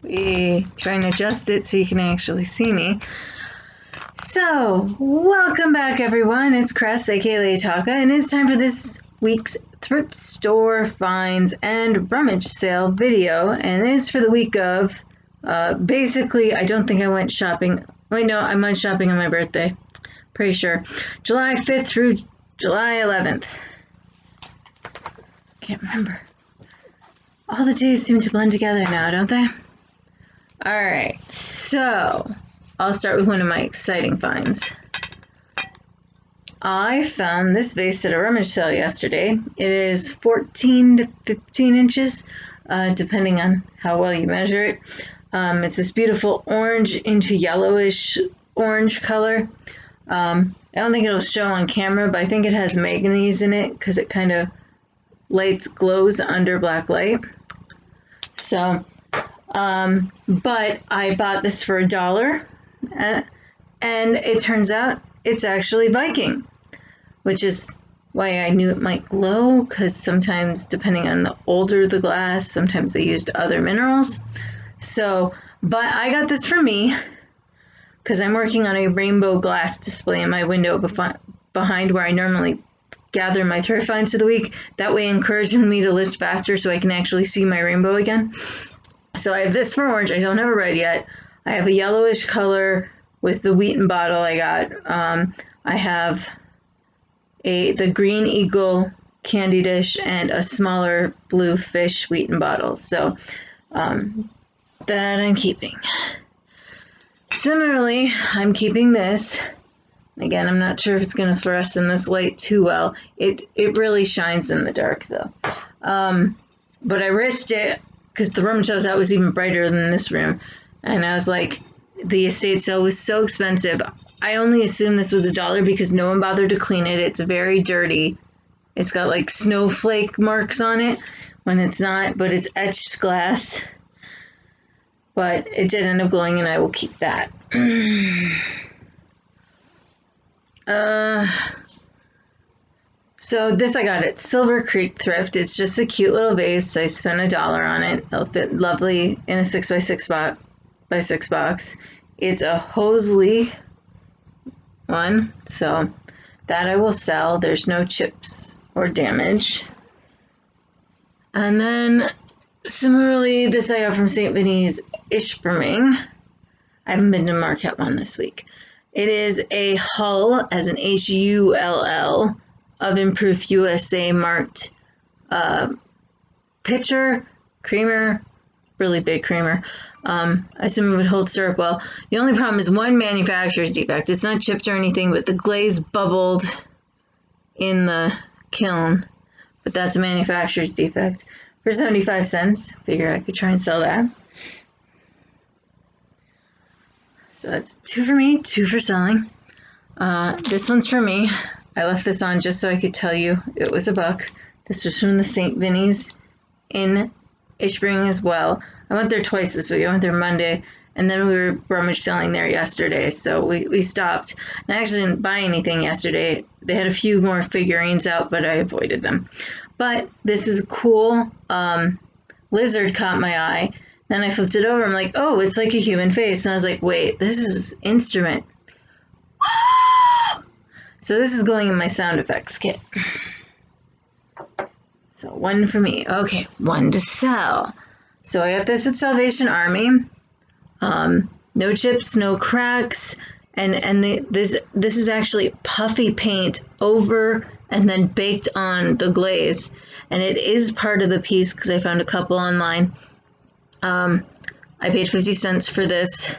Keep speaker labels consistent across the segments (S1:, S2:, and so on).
S1: We try and adjust it so you can actually see me. So, welcome back everyone. It's Cress, aka Leitaka, and it's time for this week's thrift store finds and rummage sale video. And it is for the week of, basically, I don't think I went shopping. Wait, no, I went shopping on my birthday. Pretty sure. July 5th through July 11th. Can't remember. All the days seem to blend together now, don't they? Alright, so I'll start with one of my exciting finds. I found this vase at a rummage sale yesterday. It is 14 to 15 inches, depending on how well you measure it. It's this beautiful orange into yellowish orange color. I don't think it'll show on camera, but I think it has manganese in it because it kind of glows under black light. So, but I bought this for $1, and it turns out it's actually Viking, which is why I knew it might glow, because sometimes, depending on the older the glass, sometimes they used other minerals. So, but I got this for me, because I'm working on a rainbow glass display in my window behind where I normally gather my thrift finds for the week. That way encouraging me to list faster so I can actually see my rainbow again. So I have this for orange. I don't have a red yet. I have a yellowish color with the Wheaton bottle I got. I have the Green Eagle candy dish and a smaller blue fish Wheaton bottle. So that I'm keeping. Similarly, I'm keeping this. Again, I'm not sure if it's going to fluoresce in this light too well. It really shines in the dark though. But I risked it because the room shows that was even brighter than this room. And I was like, the estate sale was so expensive. I only assumed this was $1 because no one bothered to clean it. It's very dirty. It's got like snowflake marks on it when it's not, but it's etched glass. But it did end up glowing, and I will keep that. So this I got at Silver Creek Thrift. It's just a cute little vase. I spent $1 on it. It'll fit lovely in a 6x6 box. It's a Hosley one, so that I will sell. There's no chips or damage. And then similarly, this I got from St. Vinny's Ishburning. I haven't been to Marquette one this week. It is a Hull, as an Hull, Oven Proof USA marked pitcher, creamer, really big creamer. I assume it would hold syrup well. The only problem is one manufacturer's defect. It's not chipped or anything, but the glaze bubbled in the kiln. But that's a manufacturer's defect. For 75 cents, figure I could try and sell that. So that's 2 for me, 2 for selling. This one's for me. I left this on just so I could tell you it was $1. This was from the St. Vinny's in Ishburning as well. I went there twice this week. I went there Monday, and then we were rummage selling there yesterday, so we stopped. And I actually didn't buy anything yesterday. They had a few more figurines out, but I avoided them. But this is cool. Lizard caught my eye. Then I flipped it over. I'm like, oh, it's like a human face. And I was like, wait, this is instrument. So this is going in my sound effects kit. So 1 for me. Okay, 1 to sell. So I got this at Salvation Army. No chips, no cracks, and this is actually puffy paint over and then baked on the glaze, and it is part of the piece because I found a couple online. I paid 50 cents for this.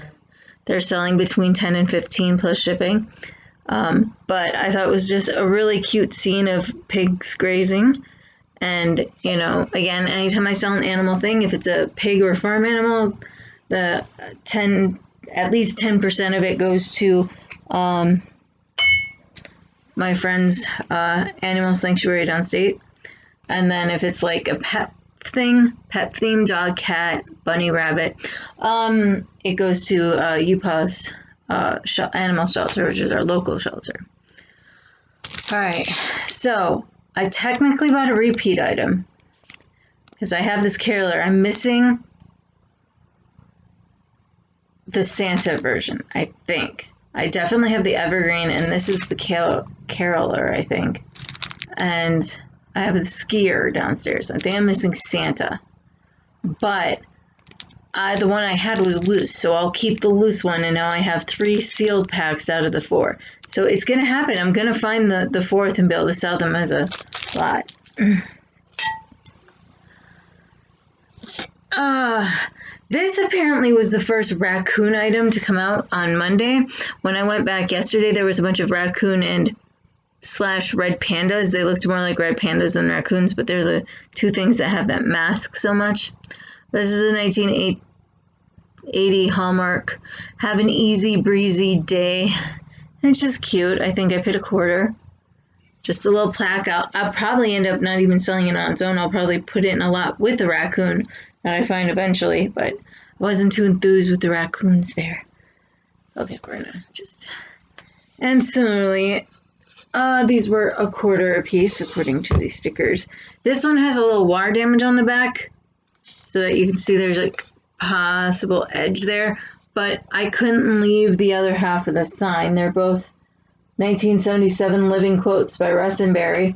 S1: They're selling between 10 and 15 plus shipping. But I thought it was just a really cute scene of pigs grazing. And, you know, again, anytime I sell an animal thing, if it's a pig or farm animal, at least 10% of it goes to my friend's animal sanctuary downstate. And then if it's like a pet theme, dog, cat, bunny, rabbit, it goes to UPA's animal shelter, which is our local shelter. All right, so I technically bought a repeat item because I have this caroler. I'm missing the Santa version, I think. I definitely have the evergreen, and this is the caroler, I think. And I have the skier downstairs. I think I'm missing Santa. But the one I had was loose, so I'll keep the loose one, and now I have 3 sealed packs out of the 4. So it's going to happen. I'm going to find the 4th and be able to sell them as a lot. This apparently was the first raccoon item to come out on Monday. When I went back yesterday, there was a bunch of raccoon and / red pandas. They looked more like red pandas than raccoons, but they're the 2 things that have that mask so much. This is a 1980 Hallmark. Have an easy breezy day. And it's just cute. I think I paid $0.25. Just a little plaque. I'll probably end up not even selling it on its own. I'll probably put it in a lot with the raccoon that I find eventually, but I wasn't too enthused with the raccoons there. Okay, we're gonna just... And similarly, these were $0.25 a piece, according to these stickers. This one has a little wire damage on the back, so that you can see there's like possible edge there, but I couldn't leave the other half of the sign. They're both 1977 living quotes by Russ and Barry,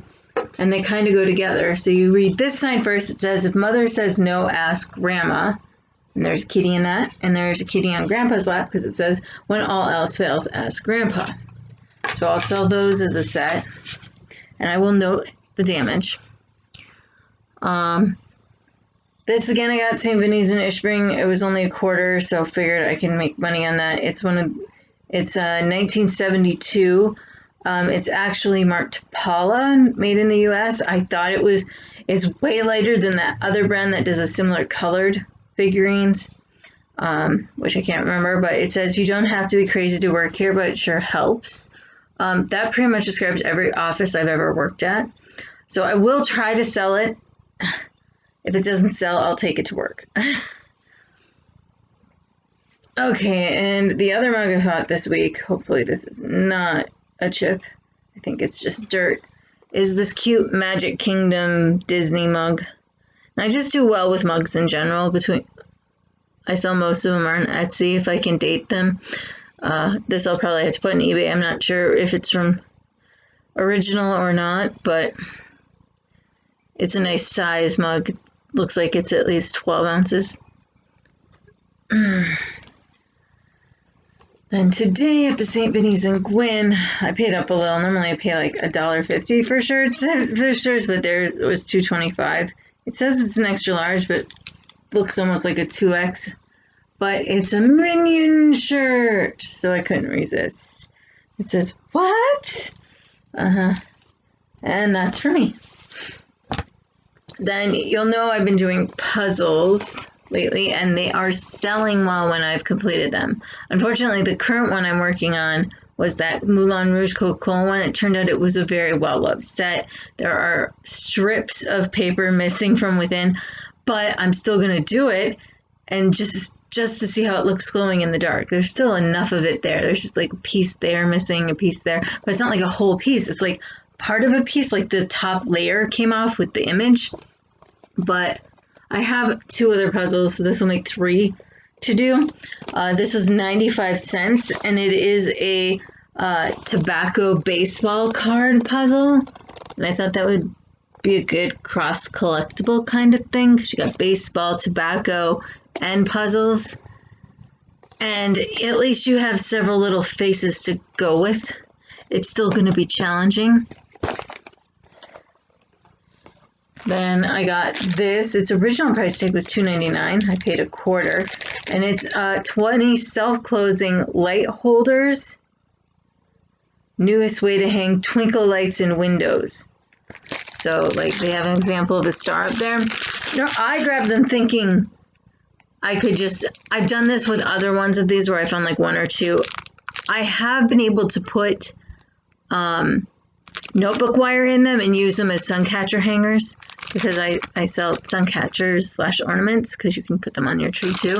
S1: and they kind of go together. So you read this sign first. It says, if mother says no, ask grandma. And there's a kitty in that, and there's a kitty on grandpa's lap because it says, when all else fails, ask grandpa. So I'll sell those as a set, and I will note the damage. This again, I got St. Vinny's in Ishpring. It was only $0.25, so figured I can make money on that. It's 1972. It's actually marked Paula, made in the U.S. I thought it's way lighter than that other brand that does a similar colored figurines, which I can't remember, but it says you don't have to be crazy to work here, but it sure helps. That pretty much describes every office I've ever worked at. So I will try to sell it. If it doesn't sell, I'll take it to work. Okay, and the other mug I bought this week, hopefully this is not a chip, I think it's just dirt, is this cute Magic Kingdom Disney mug. And I just do well with mugs in general. I sell most of them on Etsy if I can date them. This I'll probably have to put on eBay. I'm not sure if it's from original or not, but it's a nice size mug. It looks like it's at least 12 ounces. Then today at the St. Vinny's in Gwyn, I paid up a little. Normally I pay like $1.50 for shirts, but theirs was $2.25. It says it's an extra large, but looks almost like a 2X. But it's a Minion shirt, so I couldn't resist. It says, what? And that's for me. Then you'll know I've been doing puzzles lately, and they are selling well when I've completed them. Unfortunately, the current one I'm working on was that Moulin Rouge Coca-Cola one. It turned out it was a very well-loved set. There are strips of paper missing from within, but I'm still going to do it, and just to see how it looks glowing in the dark. There's still enough of it there. There's just like a piece there missing, a piece there, but it's not like a whole piece. It's like part of a piece, like the top layer came off with the image. But I have 2 other puzzles, so this will make 3 to do. This was 95 cents, and it is a tobacco baseball card puzzle. And I thought that would be a good cross collectible kind of thing, because you got baseball, tobacco, and puzzles. And at least you have several little faces to go with. It's still going to be challenging. Then I got this. Its original price tag was $2.99. I paid $0.25. And it's 20 self-closing light holders. Newest way to hang twinkle lights in windows. So, like, they have an example of a star up there. You know, I grabbed them thinking I could just... I've done this with other ones of these where I found, like, 1 or 2. I have been able to put notebook wire in them and use them as sun catcher hangers, because I sell sun catchers / ornaments, because you can put them on your tree too.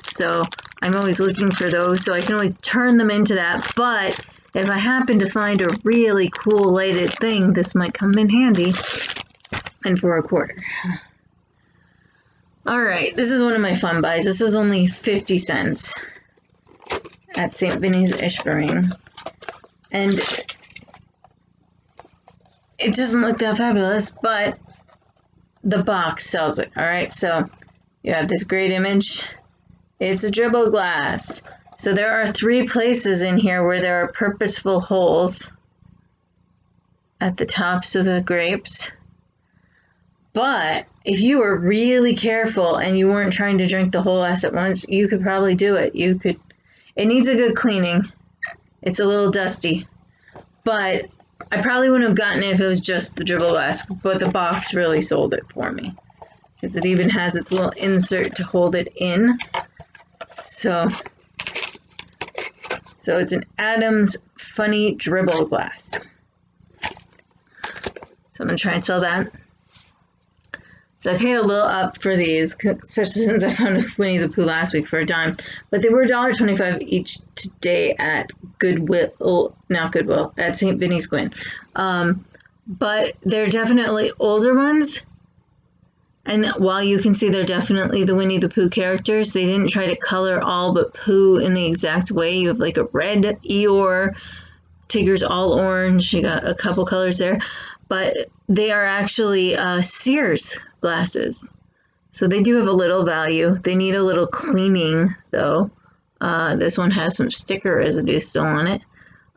S1: So I'm always looking for those, so I can always turn them into that. But if I happen to find a really cool lighted thing, this might come in handy. And for $0.25. All right, this is one of my fun buys. This was only 50 cents. at St. Vinny's Ishburn. And it doesn't look that fabulous, but the box sells it. All right, so you have this great image. It's a dribble glass. So there are 3 places in here where there are purposeful holes at the tops of the grapes. But if you were really careful and you weren't trying to drink the whole glass at once, you could probably do it. It needs a good cleaning. It's a little dusty. But I probably wouldn't have gotten it if it was just the dribble glass, but the box really sold it for me. Because it even has its little insert to hold it in. So it's an Adams Funny Dribble Glass. So I'm going to try and sell that. So I paid a little up for these, especially since I found a Winnie the Pooh last week for a dime. But they were $1.25 each today at at St. Vinny's Gwyn. But they're definitely older ones. And while you can see they're definitely the Winnie the Pooh characters, they didn't try to color all but Pooh in the exact way. You have like a red Eeyore, Tigger's all orange, you got a couple colors there. But they are actually Sears glasses. So they do have a little value. They need a little cleaning though. This one has some sticker residue still on it.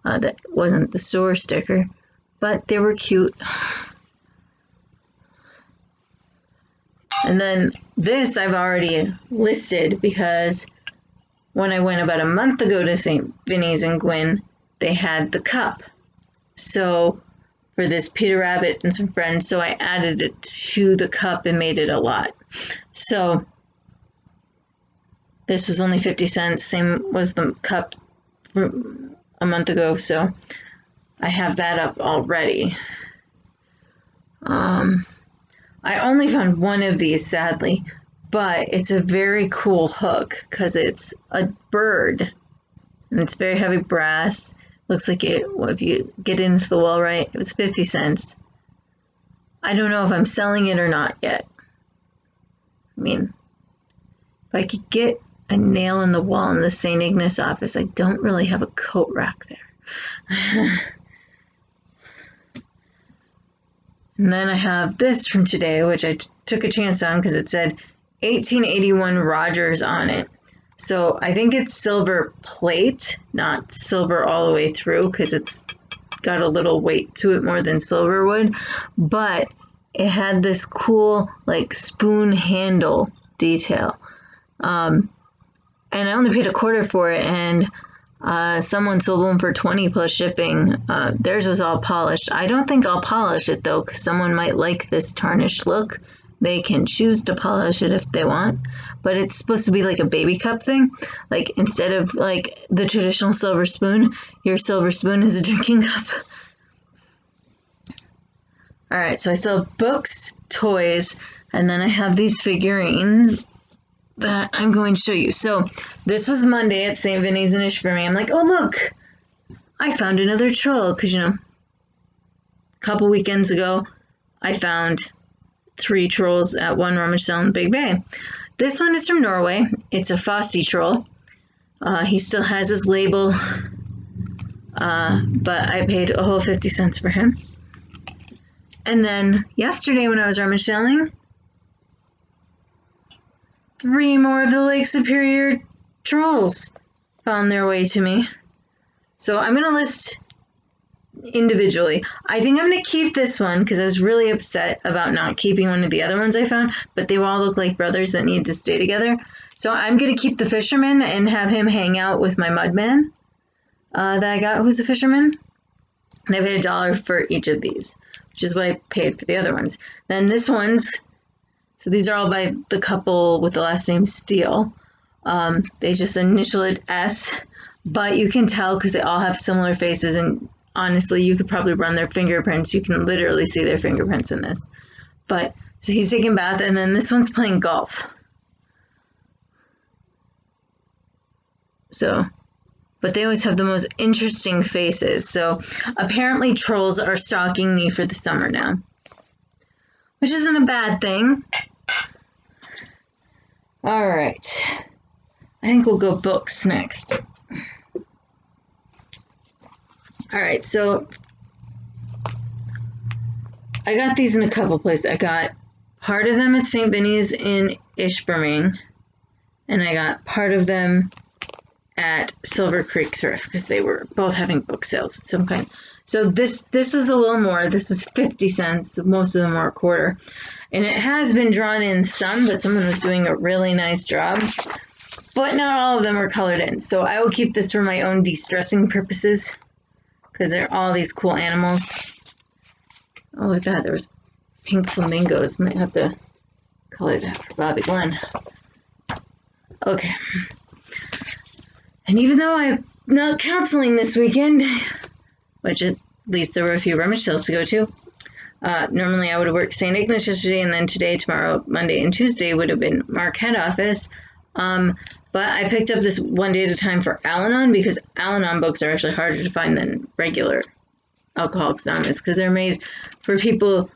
S1: That wasn't the store sticker, but they were cute. And then this I've already listed because when I went about a month ago to St. Vinny's and Gwyn, they had the cup. So for this Peter Rabbit and some friends, so I added it to the cup and made it a lot. So this was only 50 cents, same was the cup a month ago, so I have that up already. I only found one of these, sadly, but it's a very cool hook because it's a bird and it's very heavy brass. Looks like it, well, if you get into the wall right, it was 50 cents. I don't know if I'm selling it or not yet. I mean, if I could get a nail in the wall in the St. Ignace office, I don't really have a coat rack there. And then I have this from today, which I took a chance on because it said 1881 Rogers on it. So I think it's silver plate, not silver all the way through because it's got a little weight to it more than silver would. But it had this cool like spoon handle detail. And I only paid $0.25 for it, and someone sold one for $20 plus shipping. Theirs was all polished. I don't think I'll polish it though, because someone might like this tarnished look. They can choose to polish it if they want, but it's supposed to be like a baby cup thing. Like instead of like the traditional silver spoon, your silver spoon is a drinking cup. All right, so I sell books, toys, and then I have these figurines that I'm going to show you. So this was Monday at St. Vinny's in Ishburn. I'm like, oh look, I found another troll, because you know, a couple weekends ago I found 3 trolls at one RUmmage Sale in Big Bay. This one is from Norway. It's a Fosse troll. He still has his label, but I paid a whole 50 cents for him. And then yesterday when I was RUmmage selling, 3 more of the Lake Superior trolls found their way to me. So I'm going to list individually. I think I'm going to keep this one because I was really upset about not keeping one of the other ones I found, but they all look like brothers that need to stay together. So I'm going to keep the fisherman and have him hang out with my mudman that I got who's a fisherman. And I paid $1 for each of these, which is what I paid for the other ones. Then this one's, so these are all by the couple with the last name Steele. They just initial it S, but you can tell because they all have similar faces, and honestly, you could probably run their fingerprints. You can literally see their fingerprints in this. But, so he's taking a bath, and then this one's playing golf. So, but they always have the most interesting faces. So, apparently trolls are stalking me for the summer now, which isn't a bad thing. All right. I think we'll go books next. All right, so I got these in a couple places. I got part of them at St. Vinny's in Ishburn, and I got part of them at Silver Creek Thrift because they were both having book sales of some kind. So this was a little more. This is 50 cents. Most of them are a quarter. And it has been drawn in some, but someone was doing a really nice job. But not all of them are colored in. So I will keep this for my own de-stressing purposes because there are all these cool animals. Oh, look at that. There was pink flamingos. Might have to color that for Bobby Glenn. Okay. And even though I'm not counseling this weekend, which at least there were a few rummage sales to go to, normally I would have worked St. Ignace yesterday, and then today, tomorrow, Monday, and Tuesday would have been Marquette office. But I picked up this one day at a time for Al-Anon because Al-Anon books are actually harder to find than regular Alcoholics Anonymous because they're made for people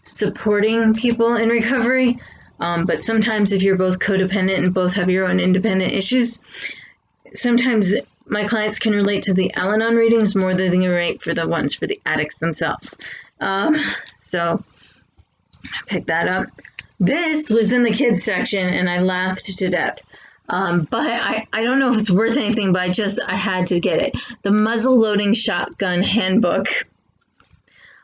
S1: supporting people in recovery. But sometimes if you're both codependent and both have your own independent issues, sometimes my clients can relate to the Al-Anon readings more than they can relate for the ones for the addicts themselves. So I picked that up. This was in the kids section and I laughed to death. But I don't know if it's worth anything, but I had to get it. The Muzzle Loading Shotgun Handbook.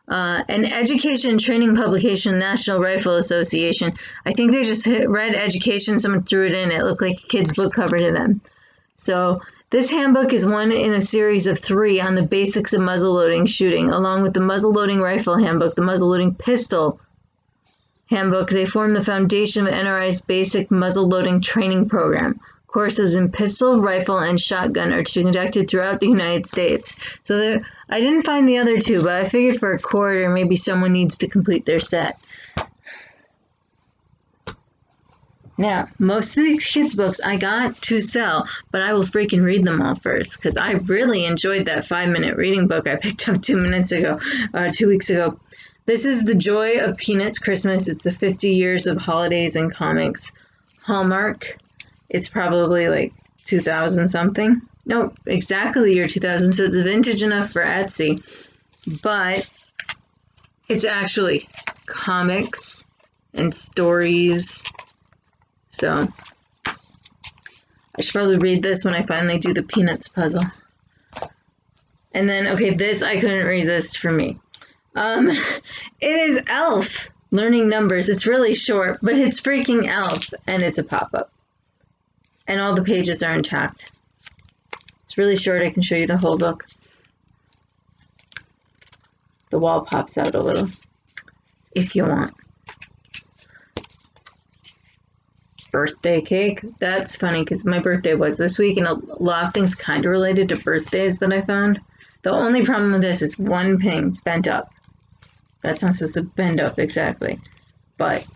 S1: An education training publication, National Rifle Association. I think they just read education, someone threw it in. It looked like a kid's book cover to them. So this handbook is one in a series of 3 on the basics of muzzleloading shooting, along with the muzzleloading rifle handbook, the muzzleloading pistol handbook. They form the foundation of NRI's basic muzzleloading training program. Courses in pistol, rifle, and shotgun are conducted throughout the United States. So I didn't find the other 2, but I figured for a quarter, maybe someone needs to complete their set. Now, most of these kids' books I got to sell, but I will freaking read them all first because I really enjoyed that 5-minute reading book I picked up 2 weeks ago. This is The Joy of Peanuts Christmas. It's the 50 years of holidays and comics. Hallmark. It's probably like 2000 something. No, exactly the year 2000, so it's vintage enough for Etsy. But it's actually comics and stories. So I should probably read this when I finally do the Peanuts puzzle. And then, okay, this I couldn't resist for me. It is Elf, Learning Numbers. It's really short, but it's freaking Elf, and it's a pop-up. And all the pages are intact. It's really short. I can show you the whole book. The wall pops out a little, if you want. Birthday cake. That's funny because my birthday was this week, and a lot of things kind of related to birthdays that I found. The only problem with this is one pin bent up. That's not supposed to bend up exactly, but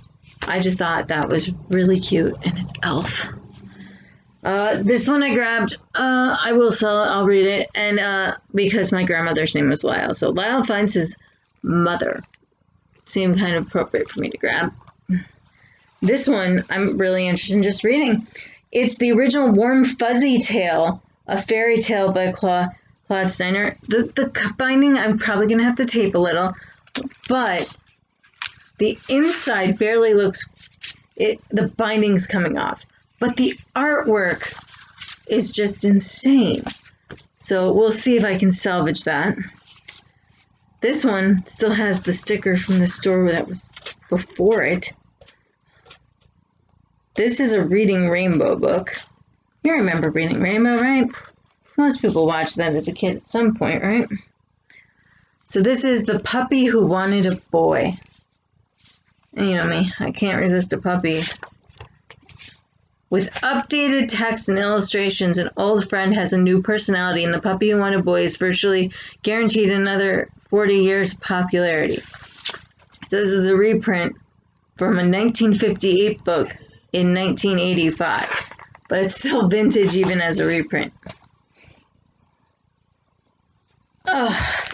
S1: I just thought that was really cute, and it's Elf. This one I grabbed. I will sell it. I'll read it, and because my grandmother's name was Lyle, so Lyle finds his mother. It seemed kind of appropriate for me to grab. This one I'm really interested in just reading. It's the original Warm Fuzzy Tale, a fairy tale by Claude Steiner. The binding I'm probably going to have to tape a little, but the inside barely looks, the binding's coming off, but the artwork is just insane. So we'll see if I can salvage that. This one still has the sticker from the store that was before it. This is a Reading Rainbow book. You remember Reading Rainbow, right? Most people watched that as a kid at some point, right? So this is The Puppy Who Wanted a Boy. And you know me, I can't resist a puppy. With updated text and illustrations, an old friend has a new personality, and The Puppy Who Wanted a Boy is virtually guaranteed another 40 years of popularity. So this is a reprint from a 1958 book in 1985, but it's still vintage even as a reprint. Oh,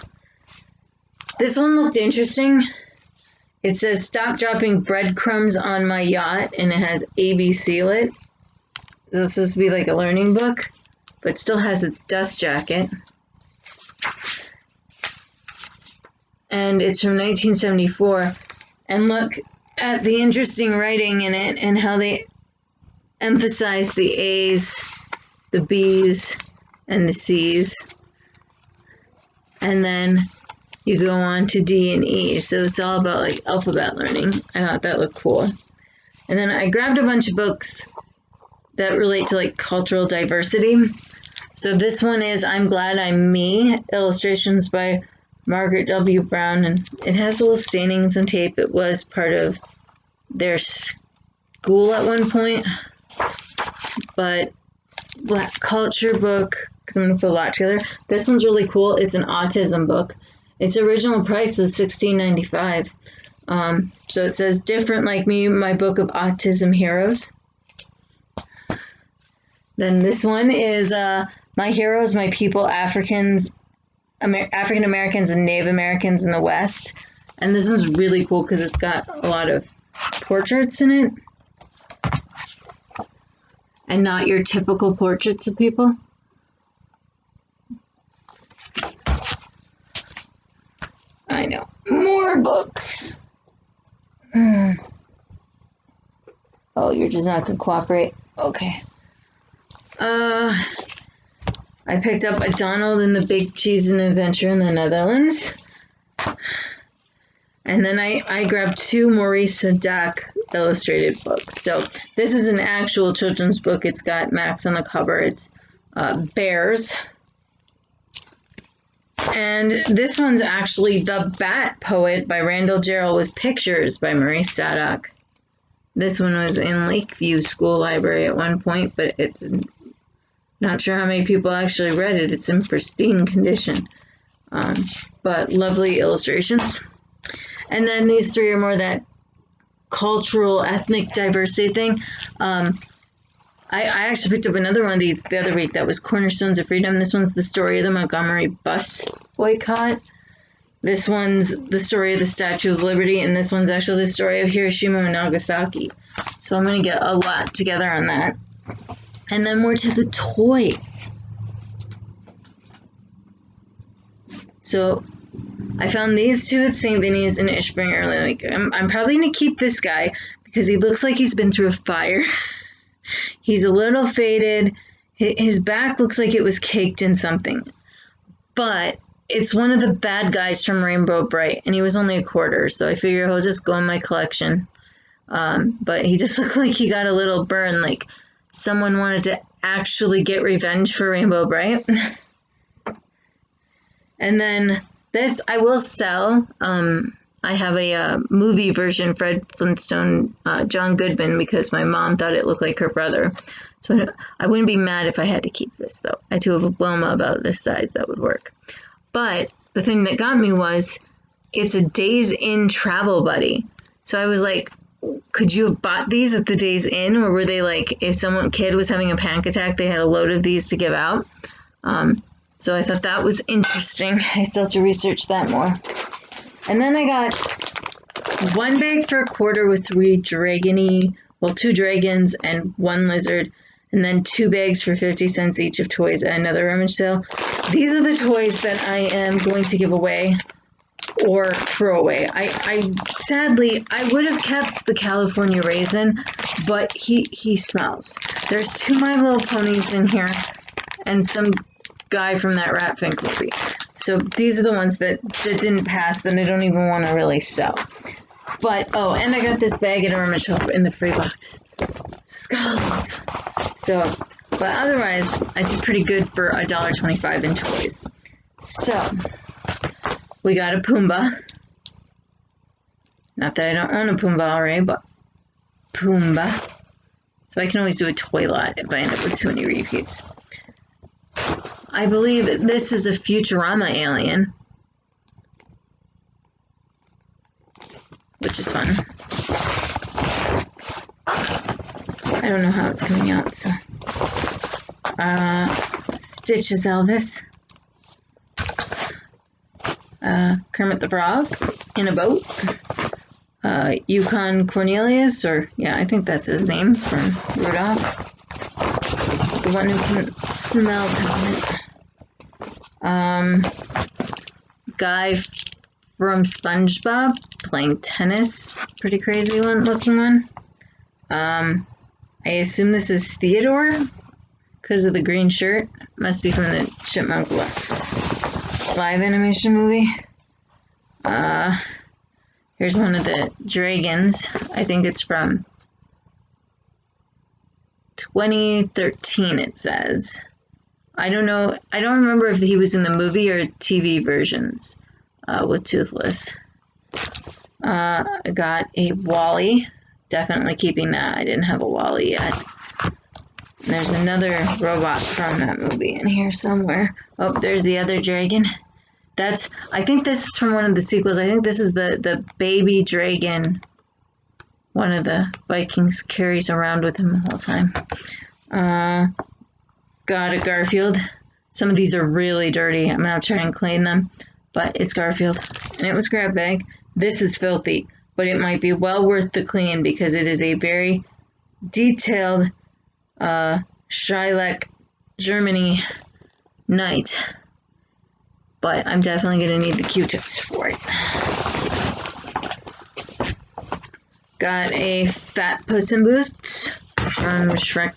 S1: this one looked interesting. It says, "Stop dropping breadcrumbs on my yacht," and it has ABC lit. This supposed to be like a learning book, but still has its dust jacket. and it's from 1974. And look at the interesting writing in it and how they emphasize the A's, the B's, and the C's. And then you go on to D and E. So it's all about like alphabet learning. I thought that looked cool. And then I grabbed a bunch of books that relate to like cultural diversity. So this one is I'm Glad I'm Me, illustrations by Margaret W. Brown, and it has a little staining and some tape. It was part of their school at one point, but Black culture book, because I'm going to put a lot together. This one's really cool. It's an autism book. Its original price was $16.95. So it says, Different Like Me, my book of autism heroes. Then this one is My Heroes, My People, African Americans and Native Americans in the West. And this one's really cool because it's got a lot of portraits in it. And not your typical portraits of people. I know. More books. Oh, you're just not going to cooperate? Okay. I picked up A Donald and the Big Cheese and Adventure in the Netherlands. And then I grabbed 2 Maurice Sendak illustrated books. So this is an actual children's book. It's got Max on the cover. It's bears. And this one's actually The Bat Poet by Randall Jarrell with pictures by Maurice Sendak. This one was in Lakeview School Library at one point, but it's not sure how many people actually read it. It's in pristine condition. But lovely illustrations. And then these 3 are more that cultural, ethnic diversity thing. I actually picked up another one of these the other week that was Cornerstones of Freedom. This one's the story of the Montgomery bus boycott. This one's the story of the Statue of Liberty, and this one's actually the story of Hiroshima and Nagasaki. So I'm going to get a lot together on that. And then more to the toys. So I found these 2 at St. Vinny's in Ishpring earlier in the week. I'm probably going to keep this guy because he looks like he's been through a fire. He's a little faded. His back looks like it was caked in something. But it's one of the bad guys from Rainbow Bright, and he was only $0.25, so I figure he'll just go in my collection. But he just looked like he got a little burn, like someone wanted to actually get revenge for Rainbow Bright. And then this I will sell. I have a movie version, Fred Flintstone, John Goodman, because my mom thought it looked like her brother. So I wouldn't be mad if I had to keep this, though. I do have a Wilma about this size that would work. But the thing that got me was it's a Days Inn travel buddy. So I was like, could you have bought these at the Days Inn? Or were they like, if someone kid was having a panic attack, they had a load of these to give out? So I thought that was interesting. I still have to research that more. And then I got 1 bag for $0.25 with 2 dragons and 1 lizard, and then 2 bags for 50 cents each of toys at another rummage sale. These are the toys that I am going to give away or throw away. I sadly, I would have kept the California Raisin, but he smells. There's 2 My Little Ponies in here and some guy from that Rat Fink movie. So these are the ones that didn't pass that I don't even want to really sell. But, oh, and I got this bag at a rummage shop in the free box. Skulls. So, but otherwise, I did pretty good for $1.25 in toys. So, we got a Pumbaa. Not that I don't own a Pumbaa already, but Pumbaa. So I can always do a toy lot if I end up with too many repeats. I believe this is a Futurama alien, which is fun. I don't know how it's coming out, so. Stitch is Elvis. Kermit the Frog in a boat. Yukon Cornelius, or yeah, I think that's his name from Rudolph. The one who can smell peppermint. Guy from SpongeBob playing tennis. Pretty crazy looking one. I assume this is Theodore because of the green shirt. Must be from the Chipmunk live animation movie. Here's one of the dragons. I think it's from 2013, it says. I don't know. I don't remember if he was in the movie or TV versions with Toothless. I got a Wally. Definitely keeping that. I didn't have a Wally yet. And there's another robot from that movie in here somewhere. Oh, there's the other dragon. I think this is from one of the sequels. I think this is the baby dragon one of the Vikings carries around with him the whole time. Got a Garfield. Some of these are really dirty. I'm going to try and clean them. But it's Garfield. And it was grab bag. This is filthy. But it might be well worth the clean because it is a very detailed Shylock Germany knight. But I'm definitely going to need the Q-tips for it. Got a Fat Puss in Boots from Shrek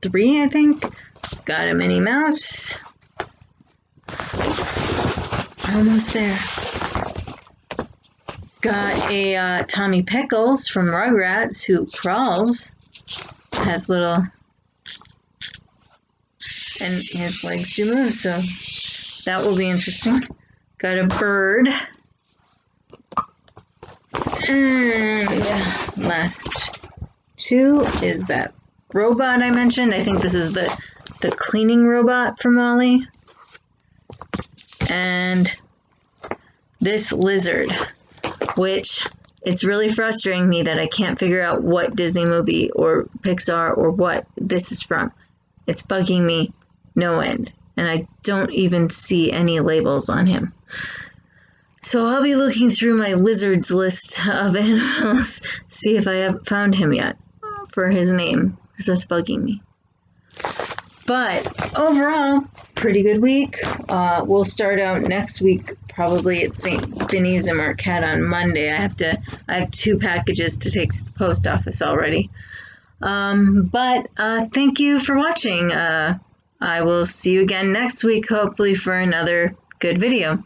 S1: 3, I think. Got a Minnie Mouse. Almost there. Got a Tommy Pickles from Rugrats who crawls. Has little... and his legs do move, so that will be interesting. Got a bird. And last two is that robot I mentioned. I think this is the cleaning robot from Wally. And this lizard, which it's really frustrating me that I can't figure out what Disney movie or Pixar or what this is from. It's bugging me no end. And I don't even see any labels on him. So I'll be looking through my lizards list of animals, see if I haven't found him yet for his name, because that's bugging me. But overall, pretty good week. We'll start out next week, probably at St. Vinny's and Marquette on Monday. I have 2 packages to take to the post office already. But thank you for watching. I will see you again next week, hopefully for another good video.